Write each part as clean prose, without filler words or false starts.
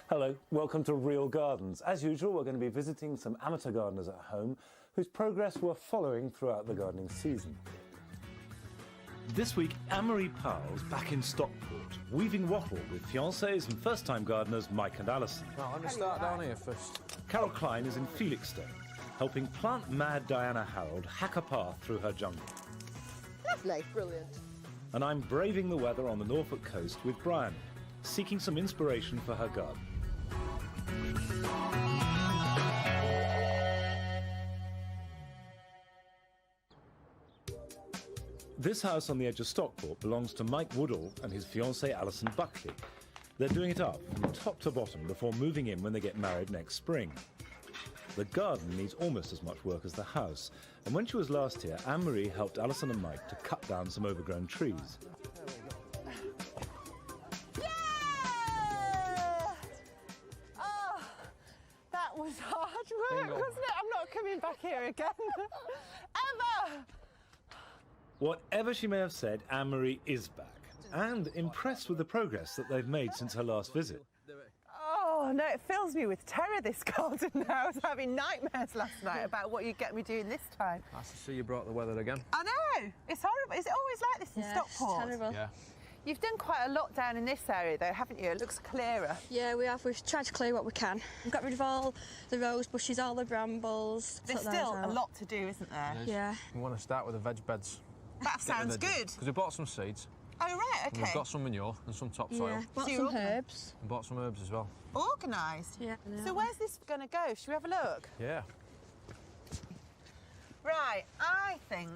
Hello, welcome to Real Gardens. As usual, we're going to be visiting some amateur gardeners at home whose progress we're following throughout the gardening season. This week, Anne-Marie Powell's back in Stockport, weaving wattle with fiancés and first-time gardeners Mike and Alison. Right, let me start down here first. Carol Klein is in Felixstowe, helping plant-mad Diana Harold hack a path through her jungle. Lovely. Brilliant. And I'm braving the weather on the Norfolk coast with Brian, seeking some inspiration for her garden. This house on the edge of Stockport belongs to Mike Woodall and his fiancée Alison Buckley. They're doing it up from top to bottom before moving in when they get married next spring. The garden needs almost as much work as the house, and when she was last here, Anne-Marie helped Alison and Mike to cut down some overgrown trees. Yeah! Oh, that was hard work, wasn't it? I'm not coming back here again. Ever! Whatever she may have said, Anne-Marie is back, and impressed with the progress that they've made since her last visit. Oh, no, it fills me with terror, this garden now. I was having nightmares last night about what you'd get me doing this time. Nice to see you brought the weather again. I know! It's horrible. Is it always like this in Stockport? It's terrible. Yeah. You've done quite a lot down in this area, though, haven't you? It looks clearer. Yeah, we have. We've tried to clear what we can. We've got rid of all the rose bushes, all the brambles. There's still a lot to do, isn't there? Yeah. We want to start with the veg beds. That sounds good. Because we bought some seeds. Oh, right, And OK. we've got some manure and some topsoil. Yeah, bought So you're some organised. herbs. And bought some herbs as well. Organised? Yeah. So where's this going to go? Should we have a look? Yeah. Right, I think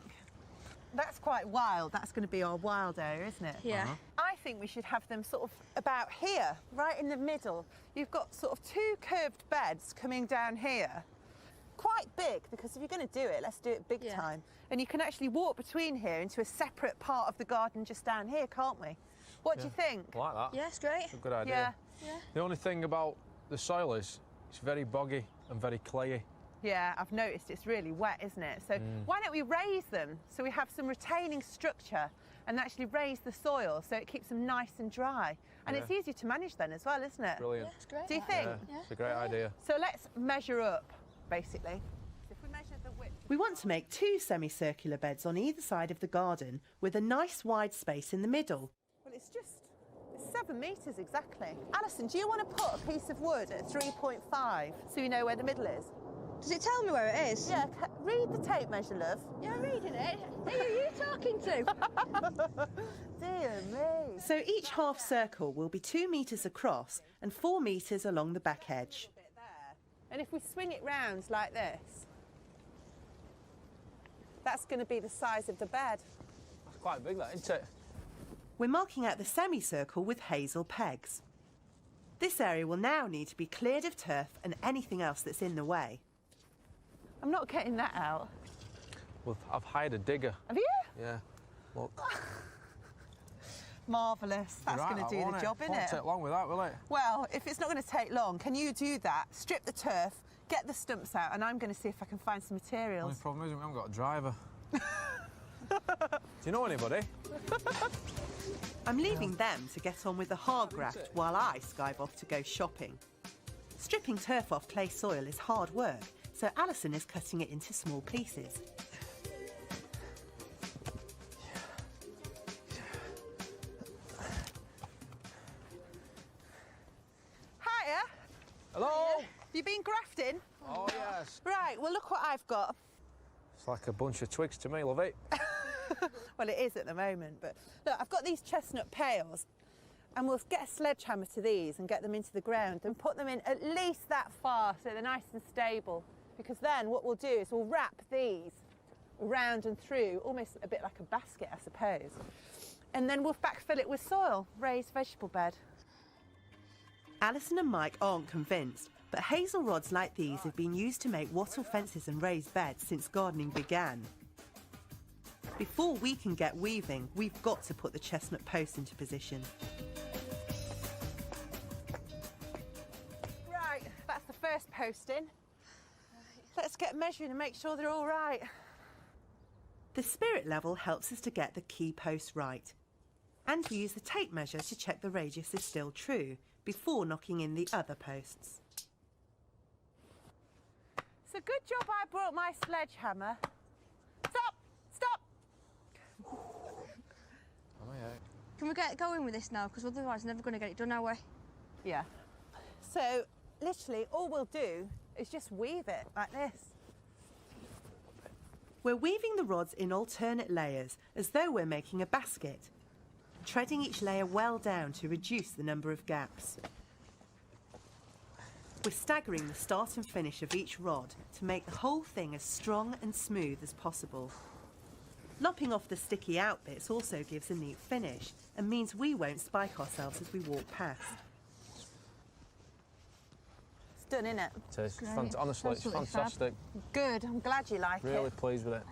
that's quite wild. That's going to be our wild area, isn't it? Yeah. I think we should have them sort of about here, right in the middle. You've got sort of two curved beds coming down here. Quite big, because if you're going to do it, let's do it big time. And you can actually walk between here into a separate part of the garden just down here, can't we? What do you think? I like that. Yeah, it's great. It's a good idea. Yeah. The only thing about the soil is it's very boggy and very clayey. Yeah, I've noticed it's really wet, isn't it? So why don't we raise them so we have some retaining structure and actually raise the soil so it keeps them nice and dry. And it's easier to manage then as well, isn't it? Brilliant. Yeah, it's great. Do you think? Yeah, it's a great idea. So let's measure up, basically. If we measure the width... We want to make two semicircular beds on either side of the garden with a nice wide space in the middle. Well, it's 7 metres exactly. Alison, do you want to put a piece of wood at 3.5 so you know where the middle is? Does it tell me where it is? Yeah, read the tape measure, love. Yeah, I'm reading it. Who are you talking to? Dear me. So each half circle will be 2 metres across and 4 metres along the back edge. And if we swing it round like this, that's going to be the size of the bed. That's quite big, that, isn't it? We're marking out the semicircle with hazel pegs. This area will now need to be cleared of turf and anything else that's in the way. I'm not getting that out. Well, I've hired a digger. Have you? Yeah. Look. Marvellous. That's going to do the job, isn't it? Won't take long with that, will it? Well, if it's not going to take long, can you do that? Strip the turf, get the stumps out, and I'm going to see if I can find some The materials. only problem is we haven't got a driver. Do you know anybody? I'm leaving them to get on with the hard graft while I skive off to go shopping. Stripping turf off clay soil is hard work, so Alison is cutting it into small pieces. Hiya! Hello? You been grafting? Oh, yes. Right, well look what I've got. It's like a bunch of twigs to me, love it. Well, it is at the moment, but look, I've got these chestnut pails, and we'll get a sledgehammer to these and get them into the ground and put them in at least that far so they're nice and stable. Because then what we'll do is we'll wrap these round and through, almost a bit like a basket, I suppose. And then we'll backfill it with soil, raised vegetable bed. Alison and Mike aren't convinced, but hazel rods like these have been used to make wattle fences and raised beds since gardening began. Before we can get weaving, we've got to put the chestnut posts into position. Right, that's the first post in. Let's get measuring and make sure they're all right. The spirit level helps us to get the key posts right. And we use the tape measure to check the radius is still true before knocking in the other posts. So good job I brought my sledgehammer. Stop! Stop! Am I out? Can we get going with this now? Because otherwise we're never going to get it done, are we? Yeah. So literally all we'll do is just weave it like this. We're weaving the rods in alternate layers as though we're making a basket, treading each layer well down to reduce the number of gaps. We're staggering the start and finish of each rod to make the whole thing as strong and smooth as possible. Lopping off the sticky out bits also gives a neat finish and means we won't spike ourselves as we walk past. It's done, innit? It is. Great. Honestly, it's Absolutely fantastic. Good, I'm glad you like it. Really pleased with it.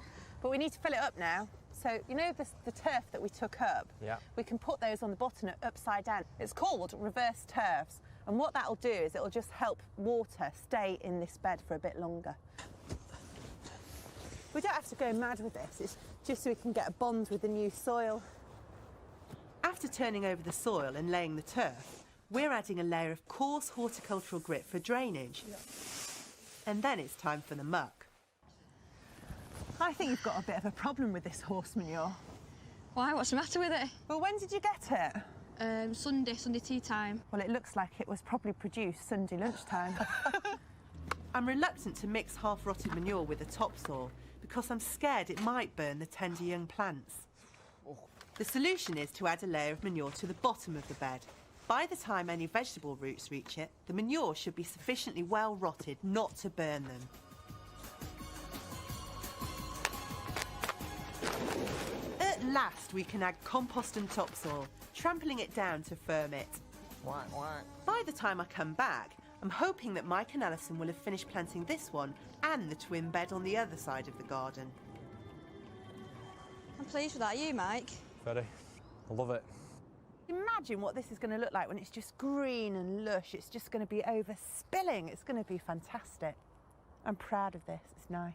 But we need to fill it up now. So, you know the turf that we took up? Yeah. We can put those on the bottom upside down. It's called reverse turfs. And what that'll do is it'll just help water stay in this bed for a bit longer. We don't have to go mad with this. It's just so we can get a bond with the new soil. After turning over the soil and laying the turf, we're adding a layer of coarse horticultural grit for drainage. Yeah. And then it's time for the muck. I think you've got a bit of a problem with this horse manure. Why? What's the matter with it? Well, when did you get it? Sunday tea time. Well, it looks like it was probably produced Sunday lunchtime. I'm reluctant to mix half-rotted manure with the topsoil because I'm scared it might burn the tender young plants. The solution is to add a layer of manure to the bottom of the bed. By the time any vegetable roots reach it, the manure should be sufficiently well rotted not to burn them. At last, we can add compost and topsoil, trampling it down to firm it. Whack, whack. By the time I come back, I'm hoping that Mike and Alison will have finished planting this one and the twin bed on the other side of the garden. I'm pleased with that. Are you, Mike? Very. I love it. Imagine what this is going to look like when it's just green and lush. It's just going to be overspilling. It's going to be fantastic. I'm proud of this. It's nice.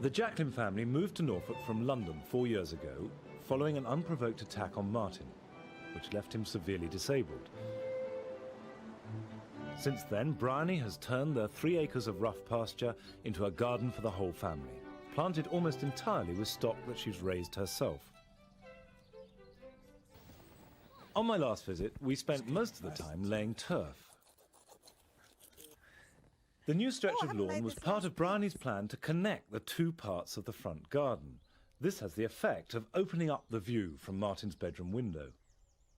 The Jacklin family moved to Norfolk from London 4 years ago, following an unprovoked attack on Martin, which left him severely disabled. Since then, Bryony has turned their 3 acres of rough pasture into a garden for the whole family, planted almost entirely with stock that she's raised herself. On my last visit, we spent most of the time laying turf. The new stretch of lawn was part of Bryony's plan to connect the 2 parts of the front garden. This has the effect of opening up the view from Martin's bedroom window.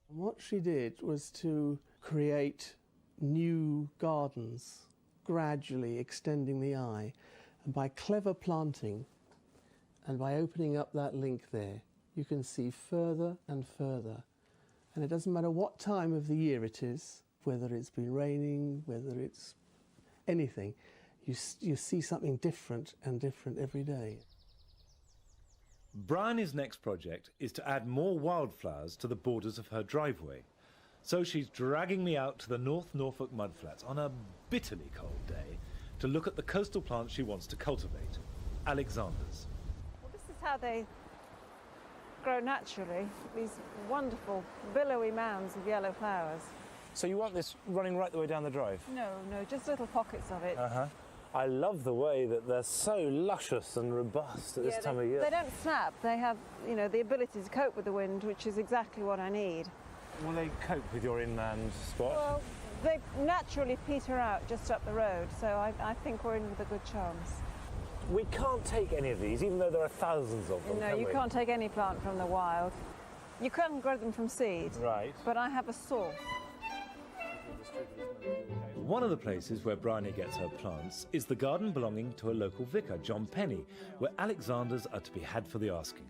What she did was to create new gardens, gradually extending the eye. And by clever planting and by opening up that link there, you can see further and further. And it doesn't matter what time of the year it is, whether it's been raining, whether it's anything, you see something different and different every day. Bryony's next project is to add more wildflowers to the borders of her driveway. So she's dragging me out to the North Norfolk mudflats on a bitterly cold day to look at the coastal plants she wants to cultivate, Alexanders. Well, this is how they grow naturally, these wonderful billowy mounds of yellow flowers. So you want this running right the way down the drive? No, just little pockets of it. I love the way that they're so luscious and robust at this time of year. They don't snap. They have, the ability to cope with the wind, which is exactly what I need. Will they cope with your inland spot? Well, they naturally peter out just up the road, so I think we're in with a good chance. We can't take any of these, even though there are thousands of them. No, you can't take any plant from the wild. You can grow them from seed. Right. But I have a source. One of the places where Bryony gets her plants is the garden belonging to a local vicar, John Penny, where Alexanders are to be had for the asking.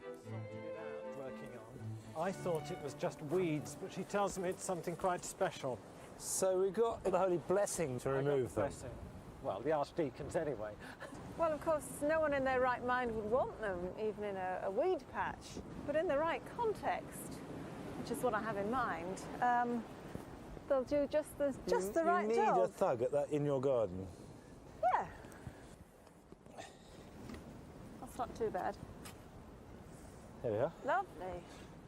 I thought it was just weeds, but she tells me it's something quite special. So we've got the holy blessing to remove them. Blessing. Well, the archdeacons anyway. Well, of course, no one in their right mind would want them, even in a weed patch. But in the right context, which is what I have in mind, they'll do just the right You need job. a thug at that in your garden. Yeah. not too bad. There we are. Lovely.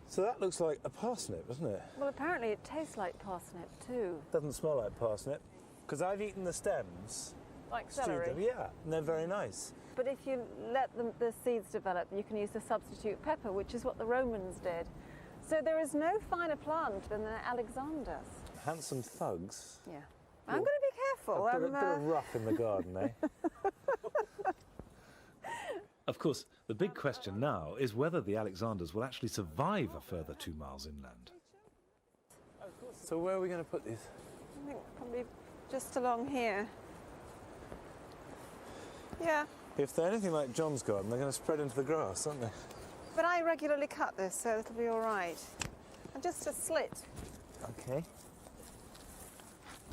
So that looks like a parsnip, doesn't it? Well, apparently it tastes like parsnip too. Doesn't smell like parsnip. Because I've eaten the stems. Like stewed celery. them, yeah, and they're very nice. But if you let the seeds develop, you can use the substitute pepper, which is what the Romans did. So there is no finer plant than the Alexanders. Handsome thugs. Yeah. I'm going to be careful. A bit of rough in the garden, eh? Of course, the big question now is whether the Alexanders will actually survive a further 2 miles inland. So where are we going to put these? I think probably just along here. Yeah. If they're anything like John's garden, they're going to spread into the grass, aren't they? But I regularly cut this, so it'll be all right. And just a slit. Okay.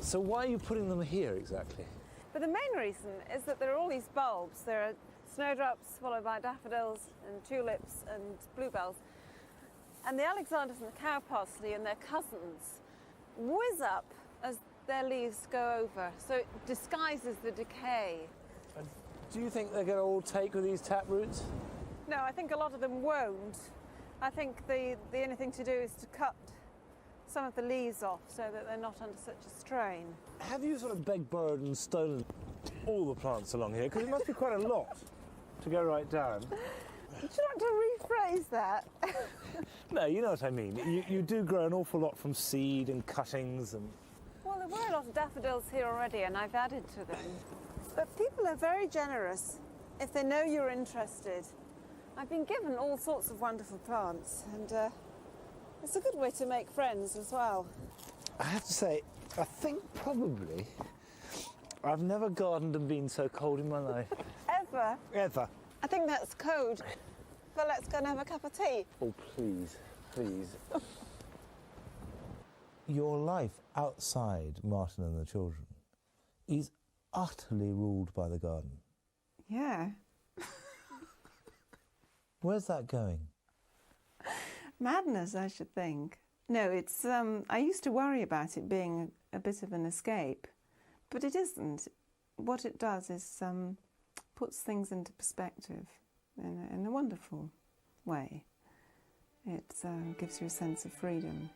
So why are you putting them here exactly? But the main reason is that there are all these bulbs. There are snowdrops, followed by daffodils and tulips and bluebells. And the Alexanders and the cow parsley and their cousins whiz up as their leaves go over, so it disguises the decay. And do you think they're going to all take with these taproots? No, I think a lot of them won't. I think the only thing to do is to cut some of the leaves off so that they're not under such a strain. Have you sort of begged, borrowed and stolen all the plants along here? Because it must be quite a lot to go right down. Would you like to rephrase that? No, you know what I mean. You do grow an awful lot from seed and cuttings and... Well, there were a lot of daffodils here already, and I've added to them. But people are very generous if they know you're interested. I've been given all sorts of wonderful plants, and it's a good way to make friends as well. I have to say, I think probably I've never gardened and been so cold in my life. Ever? Ever. I think that's code. But let's go and have a cup of tea. Oh, please, please. Your life outside Martin and the children is utterly ruled by the garden. Yeah. Where's that going? Madness, I should think. No, it's, I used to worry about it being a bit of an escape, but it isn't. What it does is puts things into perspective in a wonderful way. It gives you a sense of freedom.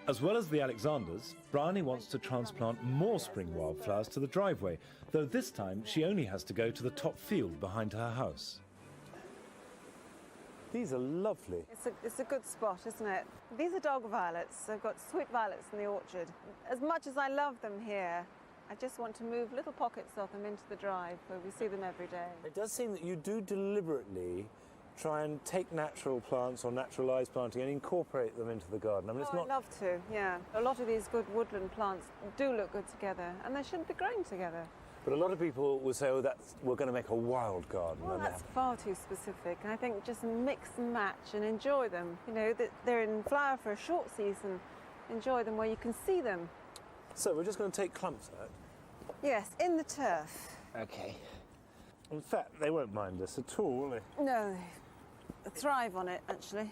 As well as the Alexanders, Bryony wants to transplant more spring wildflowers to the driveway, though this time she only has to go to the top field behind her house. These are lovely. It's a good spot, isn't it? These are dog violets. I've got sweet violets in the orchard. As much as I love them here, I just want to move little pockets of them into the drive where we see them every day. It does seem that you do deliberately try and take natural plants or naturalised planting and incorporate them into the garden. I mean, it's not... I'd love to, yeah. A lot of these good woodland plants do look good together, and they shouldn't be growing together. But a lot of people will say, oh, we're going to make a wild garden. Well, that's far too specific. I think just mix and match and enjoy them. You know, they're in flower for a short season. Enjoy them where you can see them. So we're just going to take clumps out? Yes, in the turf. OK. In fact, they won't mind us at all, will they? No, they thrive on it, actually.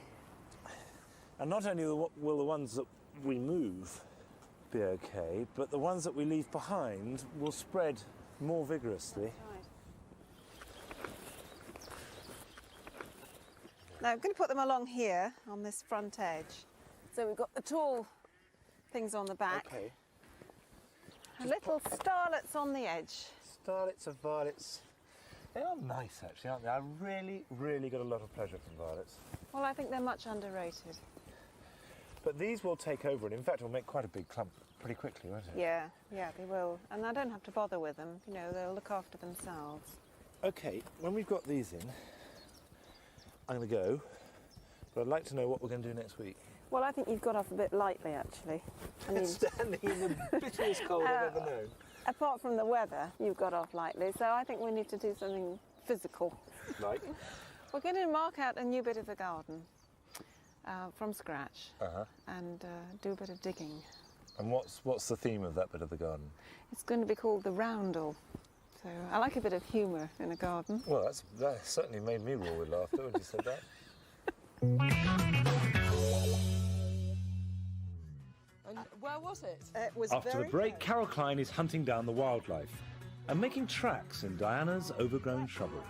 And not only will the ones that we move be OK, but the ones that we leave behind will spread more vigorously. Right. Now, I'm going to put them along here on this front edge. So we've got the tall things on the back. OK. And little starlets on the edge. Starlets of violets. They are nice, actually, aren't they? I really, really got a lot of pleasure from violets. Well, I think they're much underrated. But these will take over, and in fact, will make quite a big clump pretty quickly, won't it? Yeah, they will. And I don't have to bother with them. You know, they'll look after themselves. OK, when we've got these in, I'm going to go, but I'd like to know what we're going to do next week. Well, I think you've got off a bit lightly, actually. I mean, standing in the bitterest cold I've ever known. Apart from the weather, you've got off lightly, so I think we need to do something physical. Like? We're going to mark out a new bit of the garden from scratch and do a bit of digging. And what's the theme of that bit of the garden? It's going to be called the roundel. So I like a bit of humour in a garden. Well, that certainly made me roar with laughter when you said that. And where was it? It was After the break, Carol Klein is hunting down the wildlife. and making tracks in Diana's overgrown shrubbery.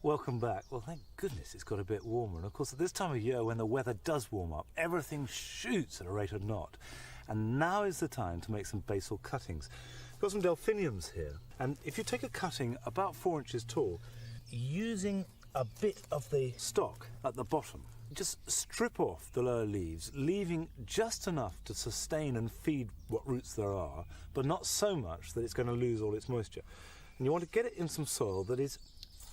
Welcome back. Well, thank goodness it's got a bit warmer. And of course, at this time of year when the weather does warm up, everything shoots at a rate of knot. And now is the time to make some basil cuttings. I've got some delphiniums here. And if you take a cutting about 4 inches tall, using a bit of the stalk at the bottom, just strip off the lower leaves, leaving just enough to sustain and feed what roots there are, but not so much that it's going to lose all its moisture. And you want to get it in some soil that is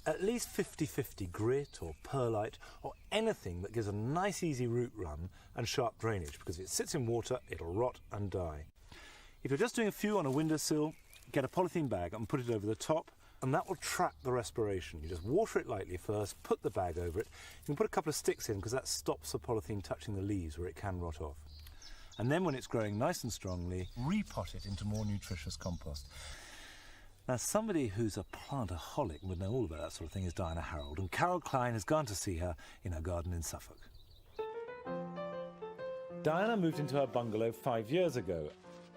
at least 50-50 grit or perlite or anything that gives a nice easy root run and sharp drainage, because if it sits in water it'll rot and die. If you're just doing a few on a windowsill, get a polythene bag and put it over the top, and that will trap the respiration. You just water it lightly first, put the bag over it. You can put a couple of sticks in because that stops the polythene touching the leaves where it can rot off. And then when it's growing nice and strongly, repot it into more nutritious compost. Now, somebody who's a plantaholic would know all about that sort of thing is Diana Harold, and Carol Klein has gone to see her in her garden in Suffolk. Diana moved into her bungalow 5 years ago,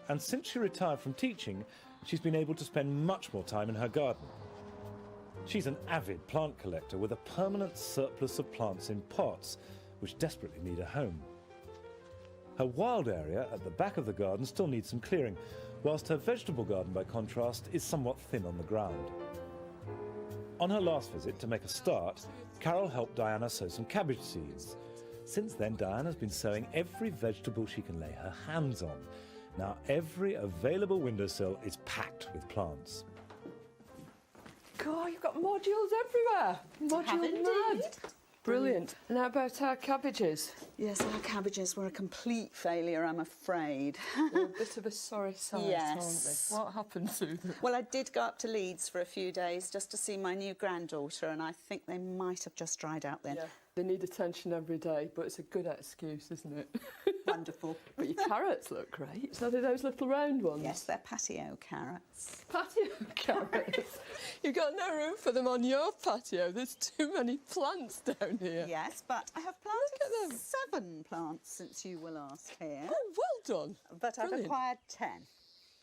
and since she retired from teaching, she's been able to spend much more time in her garden. She's an avid plant collector with a permanent surplus of plants in pots, which desperately need a home. Her wild area at the back of the garden still needs some clearing, whilst her vegetable garden, by contrast, is somewhat thin on the ground. On her last visit, to make a start, Carol helped Diana sow some cabbage seeds. Since then, Diana's been sowing every vegetable she can lay her hands on. Now, every available windowsill is packed with plants. God, you've got modules everywhere. Module mad. Brilliant. And how about our cabbages? Yes, our cabbages were a complete failure, I'm afraid. They're a bit of a sorry sight, yes. aren't they? What happened to them? Well, I did go up to Leeds for a few days just to see my new granddaughter, and I think they might have just dried out then. Yeah, they need attention every day, but it's a good excuse, isn't it? Wonderful. But your carrots look great. So they're those little round ones? Yes, they're patio carrots. Patio carrots? You've got no room for them on your patio. There's too many plants down here. Yes, but I have planted 7 plants since you were last here. Oh, well done. But Brilliant. I've acquired 10.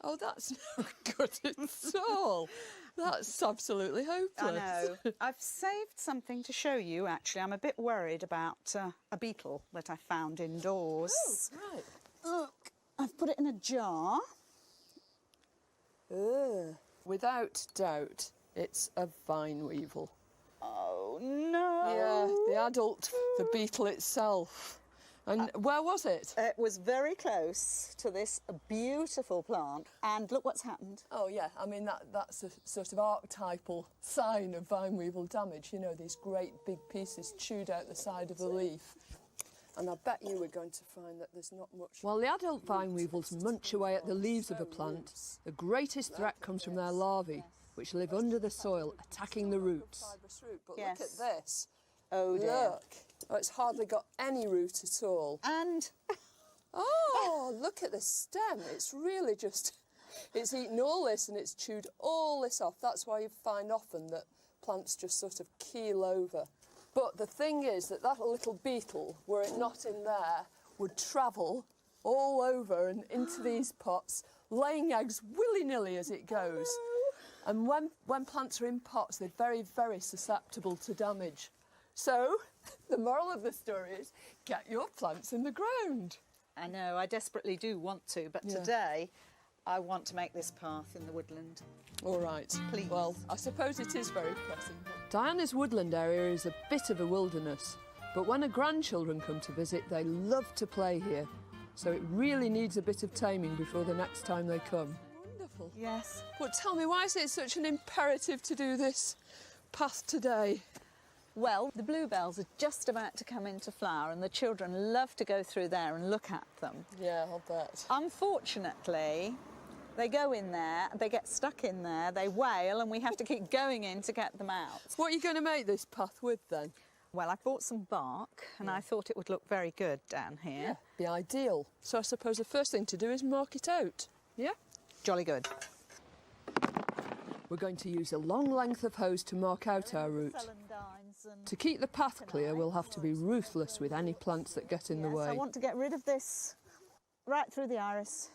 Oh, that's no good at all. That's absolutely hopeless. I know. I've saved something to show you, actually. I'm a bit worried about a beetle that I found indoors. Oh, right. Look, I've put it in a jar. Ugh. Without doubt, it's a vine weevil. Oh, no. Yeah, the adult, the beetle itself. And where was it? It was very close to this beautiful plant. And look what's happened. Oh, yeah, I mean, that's a sort of archetypal sign of vine weevil damage. You know, these great big pieces chewed out the side of the leaf. And I bet you we're going to find that there's not much. While the adult vine weevils munch away at the leaves of a plant, the greatest threat comes from their larvae, which live under the soil, attacking the roots. But yes. Look at this. Oh, dear. Look. Oh, it's hardly got any root at all. And... Oh, look at the stem. It's really just... It's eaten all this and it's chewed all this off. That's why you find often that plants just sort of keel over. But the thing is that that little beetle, were it not in there, would travel all over and into these pots, laying eggs willy-nilly as it goes. And when plants are in pots, they're very, very susceptible to damage. So, the moral of the story is, get your plants in the ground. I know, I desperately do want to, but today I want to make this path in the woodland. All right. Please. Well, I suppose it is very pressing. Diana's woodland area is a bit of a wilderness, but when her grandchildren come to visit, they love to play here. So it really needs a bit of taming before the next time they come. Wonderful. Yes. But tell me, why is it such an imperative to do this path today? Well, the bluebells are just about to come into flower and the children love to go through there and look at them. Yeah, I'll bet. Unfortunately, they go in there, they get stuck in there, they wail, and we have to keep going in to get them out. What are you going to make this path with, then? Well, I bought some bark and I thought it would look very good down here. Yeah, be ideal. So I suppose the first thing to do is mark it out, yeah? Jolly good. We're going to use a long length of hose to mark out our route. To keep the path clear, we'll have to be ruthless with any plants that get in the way. I want to get rid of this right through the iris.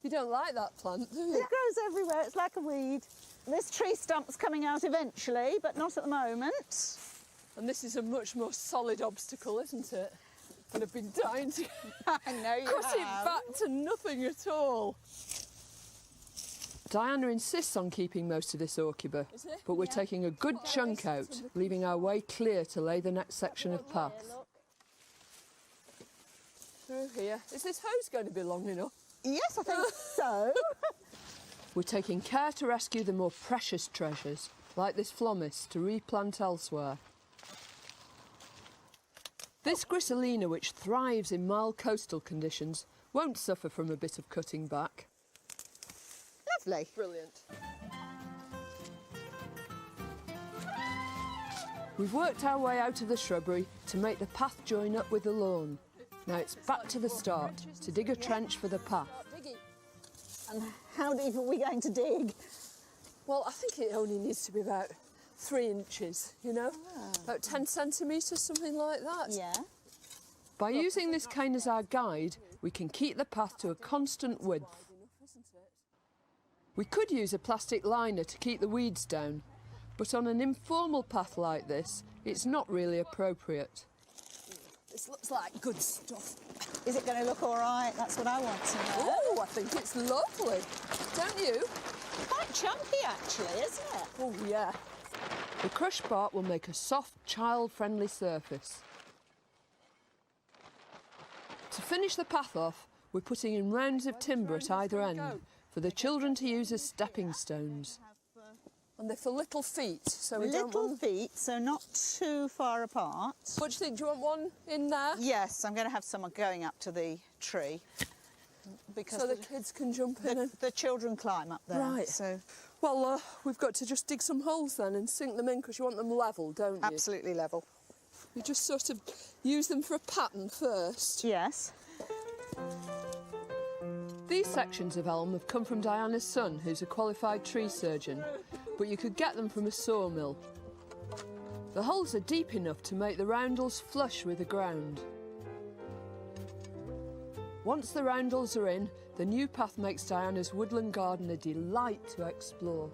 You don't like that plant, do you? It grows everywhere, it's like a weed. This tree stump's coming out eventually, but not at the moment. And this is a much more solid obstacle, isn't it? And I've been dying to I know you cut it back to nothing at all. Diana insists on keeping most of this orchidea, but we're taking a good chunk out, leaving our way clear to lay the next section of path. Through here. Is this hose going to be long enough? Yes, I think so. We're taking care to rescue the more precious treasures, like this phlomis, to replant elsewhere. This grisellina, which thrives in mild coastal conditions, won't suffer from a bit of cutting back. Lovely. Brilliant. We've worked our way out of the shrubbery to make the path join up with the lawn. Now it's back to the start, to dig a trench for the path. And how deep are we going to dig? Well, I think it only needs to be about 3 inches, you know? About 10 centimetres, something like that. Yeah. By using this cane as our guide, we can keep the path to a constant width. We could use a plastic liner to keep the weeds down, but on an informal path like this, it's not really appropriate. This looks like good stuff. Is it going to look all right? That's what I want to know. Oh, I think it's lovely. Don't you? Quite chunky, actually, isn't it? Oh, yeah. The crushed bark will make a soft, child-friendly surface. To finish the path off, we're putting in rounds of timber at either end for the children to use as stepping stones. And they're for little feet, so we little don't want... feet, so not too far apart. What do you think? Do you want one in there? Yes, I'm going to have someone going up to the tree. Because so the kids can jump in. The children climb up there. Right. So. Well, we've got to just dig some holes then and sink them in because you want them level, don't you? Absolutely level. You just sort of use them for a pattern first. Yes. These sections of elm have come from Diana's son, who's a qualified tree surgeon, but you could get them from a sawmill. The holes are deep enough to make the roundels flush with the ground. Once the roundels are in, the new path makes Diana's woodland garden a delight to explore.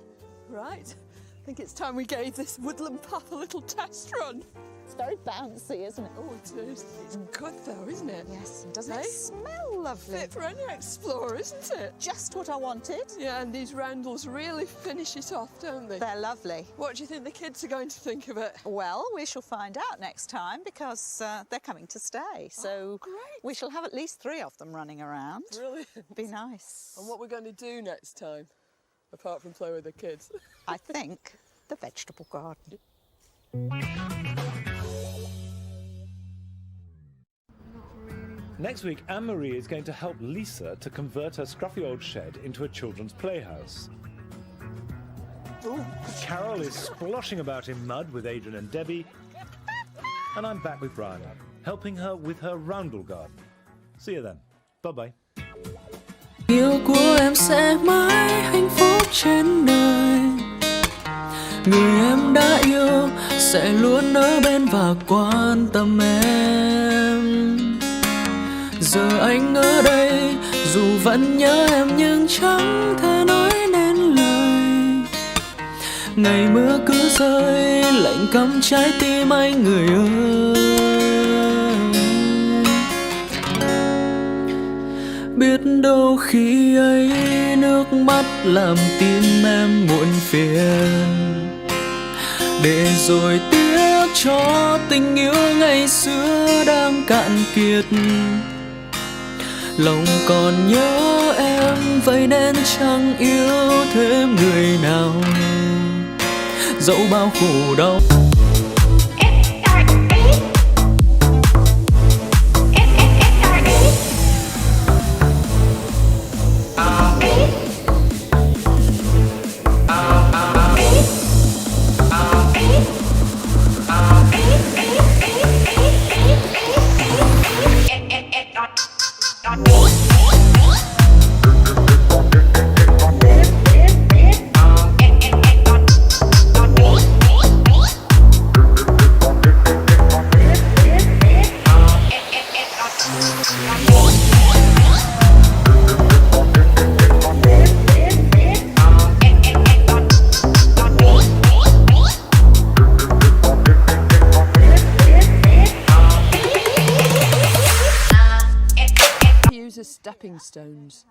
Right, I think it's time we gave this woodland path a little test run. It's very bouncy, isn't it? Oh, it is. It's good though, isn't it? Yes, and doesn't it smell lovely? Fit for any explorer, isn't it? Just what I wanted. Yeah, and these roundels really finish it off, don't they? They're lovely. What do you think the kids are going to think of it? Well, we shall find out next time because they're coming to stay. So we shall have at least 3 of them running around. Brilliant. Be nice. And what we're going to do next time, apart from play with the kids? I think the vegetable garden. Next week, Anne-Marie is going to help Lisa to convert her scruffy old shed into a children's playhouse. Ooh. Carol is sploshing about in mud with Adrian and Debbie. And I'm back with Brian, helping her with her roundel garden. See you then. Bye-bye. Yêu của em sẽ mãi hạnh phúc trên đời. Người em đã yêu sẽ luôn ở bên và quan tâm em. Giờ anh ở đây dù vẫn nhớ em nhưng chẳng thể nói nên lời. Ngày mưa cứ rơi lạnh cắm trái tim anh người ơi. Biết đâu khi ấy nước mắt làm tim em muộn phiền. Để rồi tiếc cho tình yêu ngày xưa đang cạn kiệt. Lòng còn nhớ em vậy nên chẳng yêu thêm người nào. Dẫu bao khổ đau. use as stepping stones.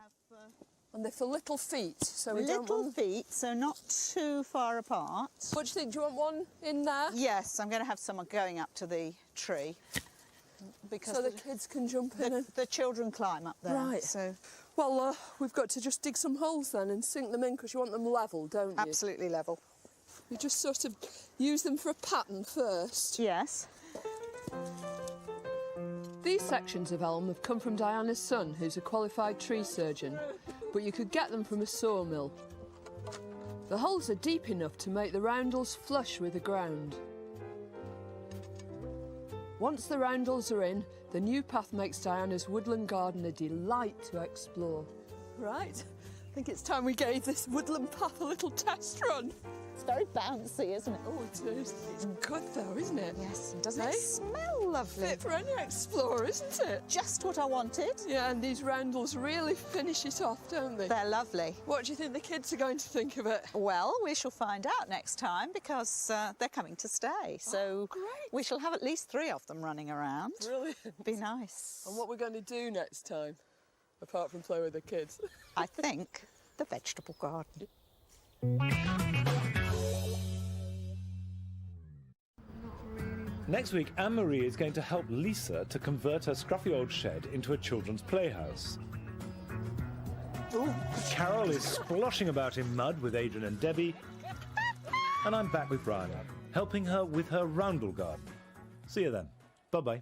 And they're for little feet, so we don't Little want... feet, so not too far apart. What do you think? Do you want one in there? Yes, I'm going to have someone going up to the tree. Because so the kids can jump in and... The children climb up there. Right. So. Well, we've got to just dig some holes then and sink them in because you want them level, don't you? Absolutely level. You just sort of use them for a pattern first. Yes. These sections of elm have come from Diana's son, who's a qualified tree surgeon, but you could get them from a sawmill. The holes are deep enough to make the roundels flush with the ground. Once the roundels are in, the new path makes Diana's woodland garden a delight to explore. Right. I think it's time we gave this woodland path a little test run. It's very bouncy, isn't it? Oh, it is. It's good though, isn't it? Yes, and doesn't it smell lovely? Fit for any explorer, isn't it? Just what I wanted. Yeah, and these roundels really finish it off, don't they? They're lovely. What do you think the kids are going to think of it? Well, we shall find out next time because they're coming to stay. So we shall have at least 3 of them running around. Brilliant. Be nice. And what we're going to do next time, apart from play with the kids? I think the vegetable garden. Next week, Anne-Marie is going to help Lisa to convert her scruffy old shed into a children's playhouse. Carol is sploshing about in mud with Adrian and Debbie. And I'm back with Brian, helping her with her roundel garden. See you then. Bye-bye.